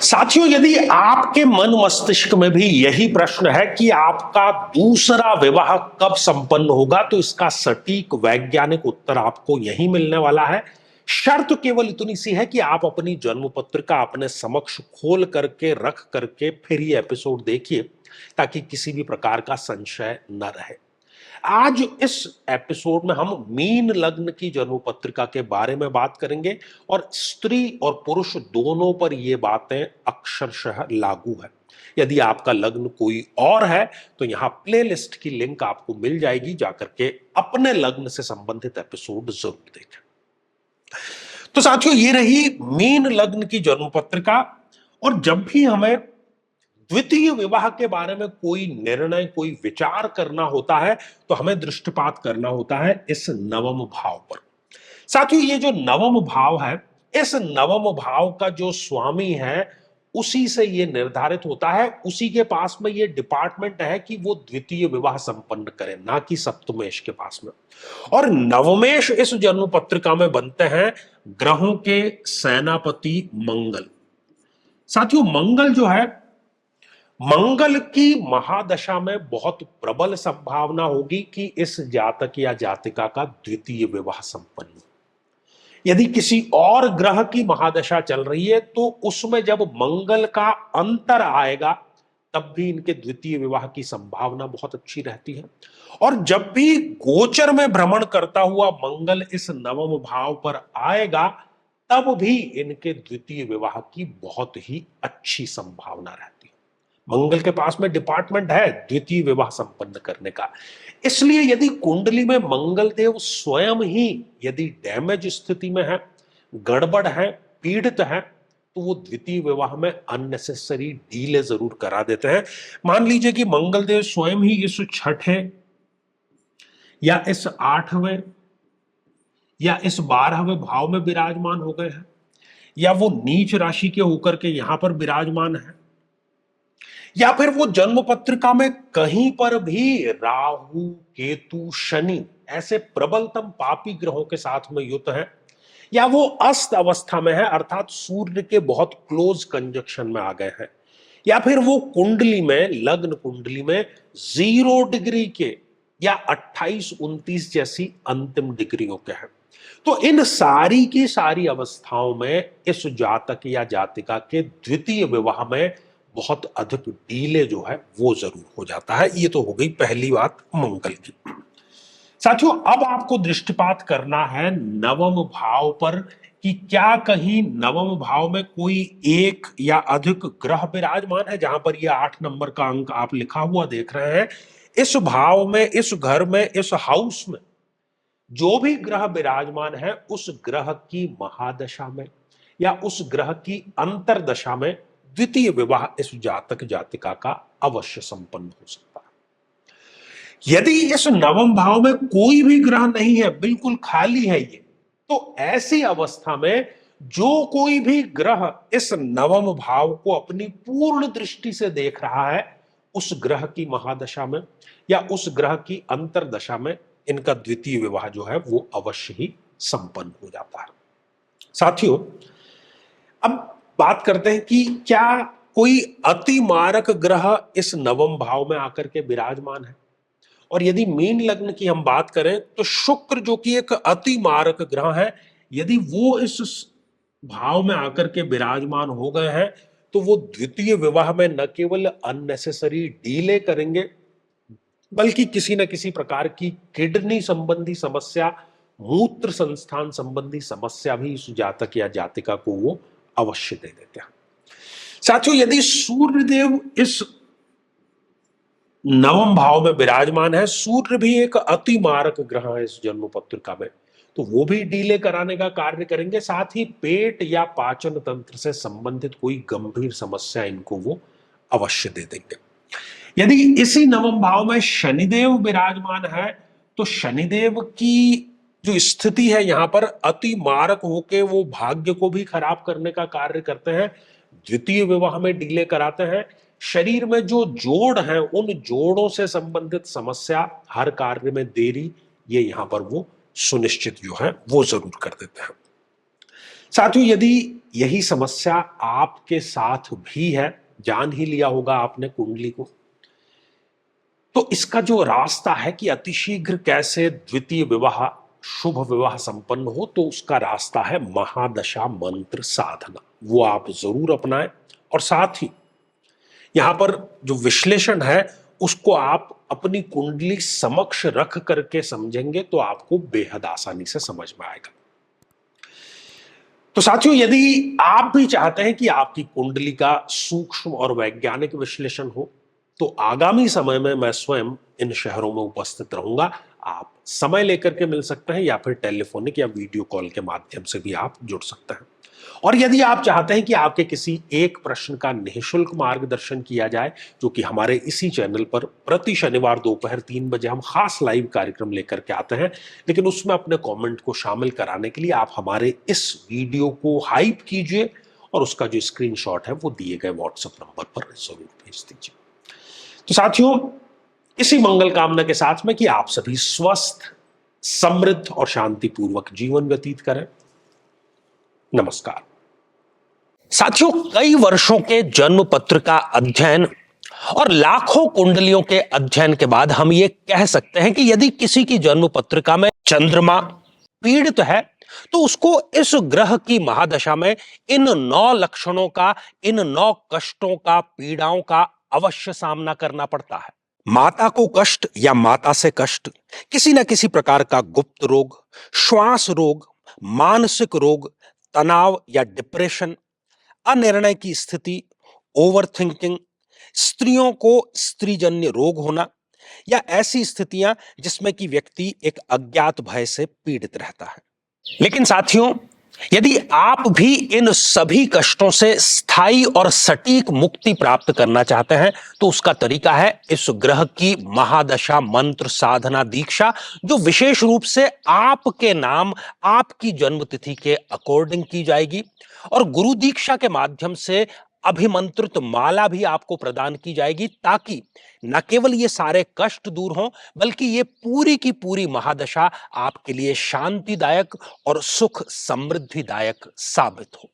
साथियों, यदि आपके मन मस्तिष्क में भी यही प्रश्न है कि आपका दूसरा विवाह कब संपन्न होगा, तो इसका सटीक वैज्ञानिक उत्तर आपको यही मिलने वाला है। शर्त केवल इतनी सी है कि आप अपनी जन्म पत्रिका अपने समक्ष खोल करके रख करके फिर ये एपिसोड देखिए, ताकि किसी भी प्रकार का संशय न रहे। आज इस एपिसोड में हम मीन लग्न की जन्म पत्रिका के बारे में बात करेंगे और स्त्री और पुरुष दोनों पर ये बातें अक्षरशः लागू है। यदि आपका लग्न कोई और है तो यहां प्लेलिस्ट की लिंक आपको मिल जाएगी, जाकर के अपने लग्न से संबंधित एपिसोड जरूर देखें। तो साथियों, ये रही मीन लग्न की जन्म पत्रिका। और जब भी हमें द्वितीय विवाह के बारे में कोई निर्णय, कोई विचार करना होता है, तो हमें दृष्टिपात करना होता है इस नवम भाव पर। साथियों, ये जो नवम भाव है, इस नवम भाव का जो स्वामी है उसी से ये निर्धारित होता है, उसी के पास में ये डिपार्टमेंट है कि वो द्वितीय विवाह संपन्न करे, ना कि सप्तमेश के पास में। और नवमेश इस जन्म पत्रिका में बनते हैं ग्रहों के सेनापति मंगल। साथियों, मंगल जो है, मंगल की महादशा में बहुत प्रबल संभावना होगी कि इस जातक या जातिका का द्वितीय विवाह संपन्न हो। यदि किसी और ग्रह की महादशा चल रही है तो उसमें जब मंगल का अंतर आएगा तब भी इनके द्वितीय विवाह की संभावना बहुत अच्छी रहती है। और जब भी गोचर में भ्रमण करता हुआ मंगल इस नवम भाव पर आएगा तब भी इनके द्वितीय विवाह की बहुत ही अच्छी संभावना रहती है। मंगल के पास में डिपार्टमेंट है द्वितीय विवाह संपन्न करने का। इसलिए यदि कुंडली में मंगल देव स्वयं ही यदि डैमेज स्थिति में है, गड़बड़ है, पीड़ित है, तो वो द्वितीय विवाह में अननेसेसरी डीले जरूर करा देते हैं। मान लीजिए कि मंगल देव स्वयं ही इस छठे या इस आठवें या इस 12वें भाव में विराजमान हो गए हैं, या वो नीच राशि के होकर के यहां पर विराजमान है, या फिर वो जन्म पत्रिका में कहीं पर भी राहु, केतु, शनि ऐसे प्रबलतम पापी ग्रहों के साथ में युत है, या वो अस्त अवस्था में है अर्थात सूर्य के बहुत क्लोज कंजक्शन में आ गए हैं, या फिर वो कुंडली में, लग्न कुंडली में 0 डिग्री के या 28-29 जैसी अंतिम डिग्रियों के हैं, तो इन सारी की सारी अवस्थाओं में इस जातक या जातिका के द्वितीय विवाह में बहुत अधिक डीले जो है वो जरूर हो जाता है। ये तो हो गई पहली बात मंगल की। साथियों, अब आपको दृष्टिपात करना है नवम भाव पर कि क्या कहीं नवम भाव में कोई एक या अधिक ग्रह विराजमान है। जहां पर ये 8 नंबर का अंक आप लिखा हुआ देख रहे हैं, इस भाव में, इस घर में, इस हाउस में जो भी ग्रह विराजमान है उस ग्रह की महादशा में या उस ग्रह की अंतरदशा में द्वितीय विवाह इस जातक जातिका का अवश्य संपन्न हो सकता है। यदि इस नवम भाव में कोई भी ग्रह नहीं है, बिल्कुल खाली है ये, तो ऐसी अवस्था में जो कोई भी ग्रह इस नवम भाव को अपनी पूर्ण दृष्टि से देख रहा है, उस ग्रह की महादशा में या उस ग्रह की अंतरदशा में इनका द्वितीय विवाह जो है वो अवश्य ही संपन्न हो जाता है। साथियों, अब बात करते हैं कि क्या कोई अति मारक ग्रह इस नवम भाव में आकर के विराजमान है। और यदि मीन लग्न की हम बात करें तो शुक्र जो कि एक अति मारक ग्रह है, यदि वो इस भाव में आकर के विराजमान हो गए हैं तो वो द्वितीय विवाह में न केवल अननेसेसरी डीले करेंगे, बल्कि किसी न किसी प्रकार की किडनी संबंधी समस्या, मूत्र संस्थान संबंधी समस्या भी इस जातक या जातिका को वो अवश्य दे देते हैं। साथियों, यदि सूर्यदेव इस नवम भाव में विराजमान है, सूर्य भी एक अति मारक ग्रह है इस जन्म पत्रिका में, तो वो भी डीले कराने का कार्य करेंगे। साथ ही पेट या पाचन तंत्र से संबंधित कोई गंभीर समस्या इनको वो अवश्य दे देंगे। यदि इसी नवम भाव में शनिदेव विराजमान है तो शनिदेव की जो स्थिति है यहां पर अति मारक होके वो भाग्य को भी खराब करने का कार्य करते हैं, द्वितीय विवाह में डीले कराते हैं। शरीर में जो जोड़ हैं उन जोड़ों से संबंधित समस्या, हर कार्य में देरी, ये यहां पर वो सुनिश्चित जो है वो जरूर कर देते हैं। साथियों, यदि यही समस्या आपके साथ भी है, जान ही लिया होगा आपने कुंडली को, तो इसका जो रास्ता है कि अतिशीघ्र कैसे द्वितीय विवाह, शुभ विवाह संपन्न हो, तो उसका रास्ता है महादशा मंत्र साधना। वो आप जरूर अपनाएं। और साथ ही यहां पर जो विश्लेषण है उसको आप अपनी कुंडली समक्ष रख करके समझेंगे तो आपको बेहद आसानी से समझ में आएगा। तो साथियों, यदि आप भी चाहते हैं कि आपकी कुंडली का सूक्ष्म और वैज्ञानिक विश्लेषण हो, तो आगामी समय में मैं स्वयं इन शहरों में उपस्थित रहूंगा। आप समय लेकर के मिल सकते हैं या फिर टेलीफोनिक या वीडियो कॉल के माध्यम से भी आप जुड़ सकते हैं। और यदि आप चाहते हैं कि आपके किसी एक प्रश्न का निःशुल्क मार्गदर्शन किया जाए, जो कि हमारे इसी चैनल पर प्रति शनिवार दोपहर 3 बजे हम खास लाइव कार्यक्रम लेकर के आते हैं, लेकिन उसमें अपने कमेंट को शामिल कराने के लिए आप हमारे इस वीडियो को हाइप कीजिए और उसका जो स्क्रीनशॉट है वो दिए गए व्हाट्सएप नंबर पर जरूर भेज दीजिए। तो साथियों, इसी मंगल कामना के साथ में कि आप सभी स्वस्थ, समृद्ध और शांतिपूर्वक जीवन व्यतीत करें। नमस्कार। साथियों, कई वर्षों के जन्म पत्र का अध्ययन और लाखों कुंडलियों के अध्ययन के बाद हम ये कह सकते हैं कि यदि किसी की जन्म पत्रिका में चंद्रमा पीड़ित है, तो उसको इस ग्रह की महादशा में इन 9 लक्षणों का, इन 9 कष्टों का, पीड़ाओं का अवश्य सामना करना पड़ता है। माता को कष्ट या माता से कष्ट, किसी न किसी प्रकार का गुप्त रोग, श्वास रोग, मानसिक रोग, तनाव या डिप्रेशन, अनिर्णय की स्थिति, ओवर थिंकिंग, स्त्रियों को स्त्रीजन्य रोग होना या ऐसी स्थितियां जिसमें कि व्यक्ति एक अज्ञात भय से पीड़ित रहता है। लेकिन साथियों, यदि आप भी इन सभी कष्टों से स्थायी और सटीक मुक्ति प्राप्त करना चाहते हैं, तो उसका तरीका है इस ग्रह की महादशा मंत्र साधना दीक्षा, जो विशेष रूप से आपके नाम, आपकी जन्मतिथि के अकॉर्डिंग की जाएगी। और गुरु दीक्षा के माध्यम से अभिमंत्रित माला भी आपको प्रदान की जाएगी, ताकि न केवल ये सारे कष्ट दूर हों, बल्कि ये पूरी की पूरी महादशा आपके लिए शांतिदायक और सुख समृद्धिदायक साबित हो।